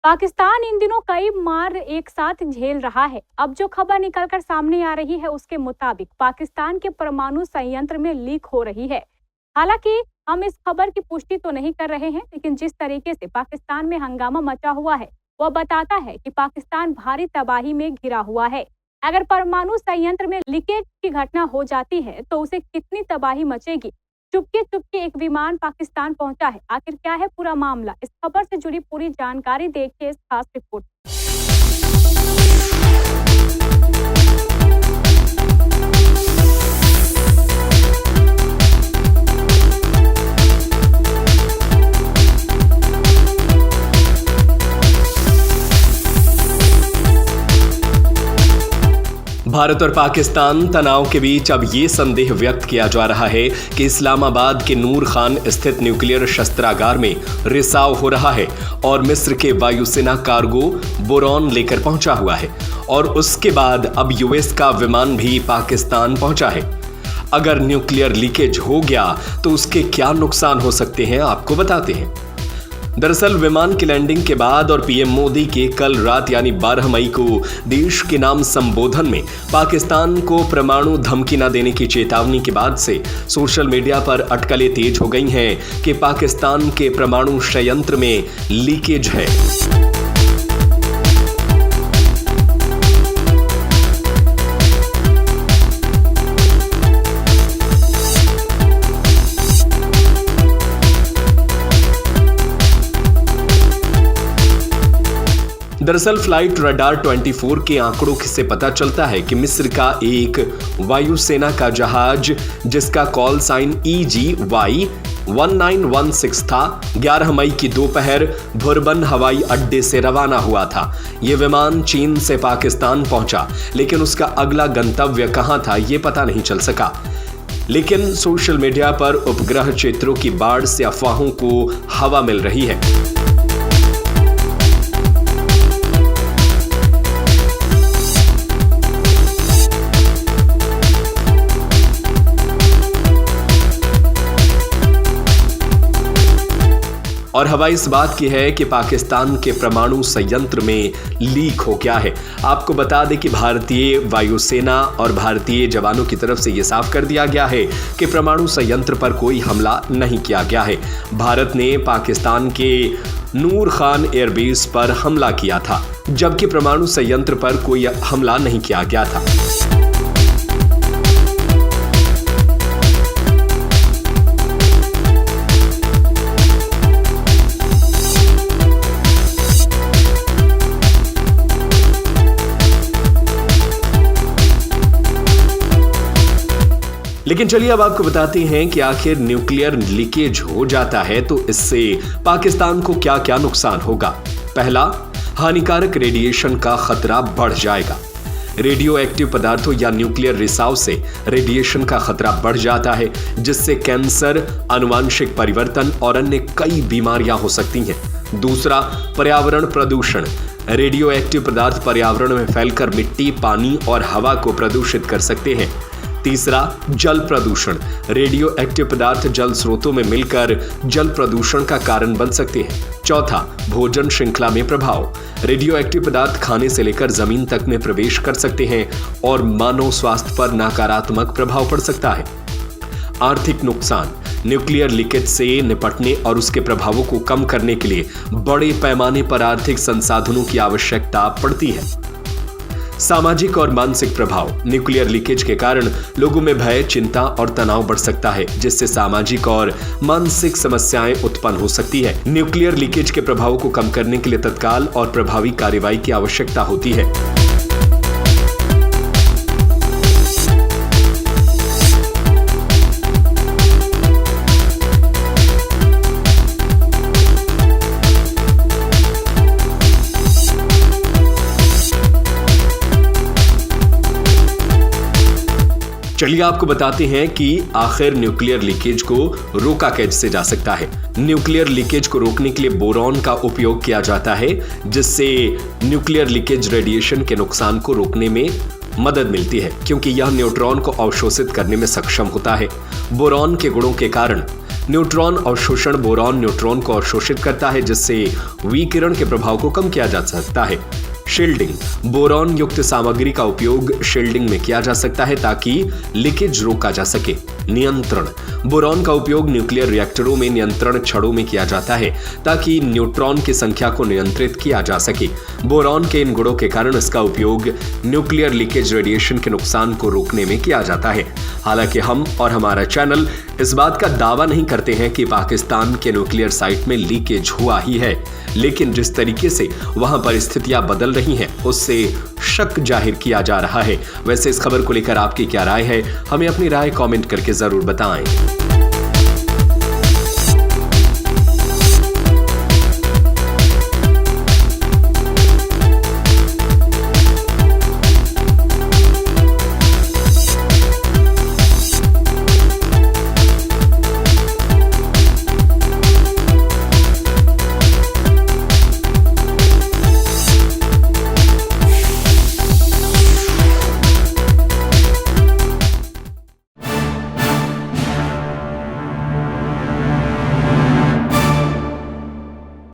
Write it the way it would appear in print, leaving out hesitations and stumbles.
पाकिस्तान इन दिनों कई मार एक साथ झेल रहा है। अब जो खबर निकलकर सामने आ रही है उसके मुताबिक पाकिस्तान के परमाणु संयंत्र में लीक हो रही है। हालांकि हम इस खबर की पुष्टि तो नहीं कर रहे हैं, लेकिन जिस तरीके से पाकिस्तान में हंगामा मचा हुआ है वह बताता है कि पाकिस्तान भारी तबाही में घिरा हुआ है। अगर परमाणु संयंत्र में लीकेज की घटना हो जाती है तो उसे कितनी तबाही मचेगी। चुपके चुपके एक विमान पाकिस्तान पहुंचा है। आखिर क्या है पूरा मामला, इस खबर से जुड़ी पूरी जानकारी देखिए इस खास रिपोर्ट। भारत और पाकिस्तान तनाव के बीच अब ये संदेह व्यक्त किया जा रहा है कि इस्लामाबाद के नूर खान स्थित न्यूक्लियर शस्त्रागार में रिसाव हो रहा है और मिस्र के वायुसेना कार्गो बोरॉन लेकर पहुंचा हुआ है और उसके बाद अब यूएस का विमान भी पाकिस्तान पहुंचा है। अगर न्यूक्लियर लीकेज हो गया तो उसके क्या नुकसान हो सकते हैं, आपको बताते हैं। दरअसल विमान की लैंडिंग के बाद और पीएम मोदी के कल रात यानी 12 मई को देश के नाम संबोधन में पाकिस्तान को परमाणु धमकी न देने की चेतावनी के बाद से सोशल मीडिया पर अटकलें तेज हो गई हैं कि पाकिस्तान के परमाणु संयंत्र में लीकेज है। दरअसल फ्लाइट रडार 24 के आंकड़ों से पता चलता है कि मिस्र का एक वायुसेना का जहाज जिसका कॉल साइन EGY 1916 था 11 मई की दोपहर भुरबन हवाई अड्डे से रवाना हुआ था। यह विमान चीन से पाकिस्तान पहुंचा, लेकिन उसका अगला गंतव्य कहां था यह पता नहीं चल सका। लेकिन सोशल मीडिया पर उपग्रह चित्रों की बाढ़ से अफवाहों को हवा मिल रही है। और हवा इस बात की है कि पाकिस्तान के परमाणु संयंत्र में लीक हो गया है। आपको बता दें कि भारतीय वायुसेना और भारतीय जवानों की तरफ से यह साफ कर दिया गया है कि परमाणु संयंत्र पर कोई हमला नहीं किया गया है। भारत ने पाकिस्तान के नूर खान एयरबेस पर हमला किया था, जबकि परमाणु संयंत्र पर कोई हमला नहीं किया गया था। लेकिन चलिए अब आपको बताते हैं कि आखिर न्यूक्लियर लीकेज हो जाता है तो इससे पाकिस्तान को क्या क्या नुकसान होगा। पहला, हानिकारक रेडिएशन का खतरा बढ़ जाएगा। रेडियो एक्टिव पदार्थों या न्यूक्लियर रिसाव से रेडिएशन का खतरा बढ़ जाता है, जिससे कैंसर, आनुवांशिक परिवर्तन और अन्य कई बीमारियां हो सकती हैं। दूसरा, पर्यावरण प्रदूषण। रेडियो एक्टिव पदार्थ पर्यावरण में फैलकर मिट्टी, पानी और हवा को प्रदूषित कर सकते हैं। तीसरा, जल प्रदूषण। रेडियो एक्टिव पदार्थ जल स्रोतों में मिलकर जल प्रदूषण का कारण बन सकते हैं। चौथा, भोजन श्रृंखला में प्रभाव। रेडियो एक्टिव पदार्थ खाने से लेकर जमीन तक में प्रवेश कर सकते हैं और मानव स्वास्थ्य पर नकारात्मक प्रभाव पड़ सकता है। आर्थिक नुकसान। न्यूक्लियर लीकेज से निपटने और उसके प्रभावों को कम करने के लिए बड़े पैमाने पर आर्थिक संसाधनों की आवश्यकता पड़ती है। सामाजिक और मानसिक प्रभाव। न्यूक्लियर लीकेज के कारण लोगों में भय, चिंता और तनाव बढ़ सकता है, जिससे सामाजिक और मानसिक समस्याएं उत्पन्न हो सकती है। न्यूक्लियर लीकेज के प्रभावों को कम करने के लिए तत्काल और प्रभावी कार्रवाई की आवश्यकता होती है। चलिए आपको बताते हैं कि आखिर न्यूक्लियर लीकेज को रोका कैसे जा सकता है। न्यूक्लियर लीकेज को रोकने के लिए बोरॉन का उपयोग किया जाता है, जिससे न्यूक्लियर लीकेज रेडिएशन के नुकसान को रोकने में मदद मिलती है, क्योंकि यह न्यूट्रॉन को अवशोषित करने में सक्षम होता है। बोरॉन के गुणों के कारण न्यूट्रॉन अवशोषण बोरॉन न्यूट्रॉन को अवशोषित करता है, जिससे विकिरण के प्रभाव को कम किया जा सकता है। शील्डिंग बोरॉन युक्त सामग्री का उपयोग शील्डिंग में किया जा सकता है ताकि लीकेज रोका जा सके। नियंत्रण बोरॉन का उपयोग न्यूक्लियर रिएक्टरों में नियंत्रण छड़ों में किया जाता है ताकि न्यूट्रॉन की संख्या को नियंत्रित किया जा सके। बोरॉन के इन गुणों के कारण इसका उपयोग न्यूक्लियर लीकेज रेडिएशन के नुकसान को रोकने में किया जाता है। हालांकि हम और हमारा चैनल इस बात का दावा नहीं करते हैं कि पाकिस्तान के न्यूक्लियर साइट में लीकेज हुआ ही है, लेकिन जिस तरीके से वहां परिस्थितियां बदल रही हैं उससे शक जाहिर किया जा रहा है। वैसे इस खबर को लेकर आपकी क्या राय है, हमें अपनी राय कमेंट करके जरूर बताएं।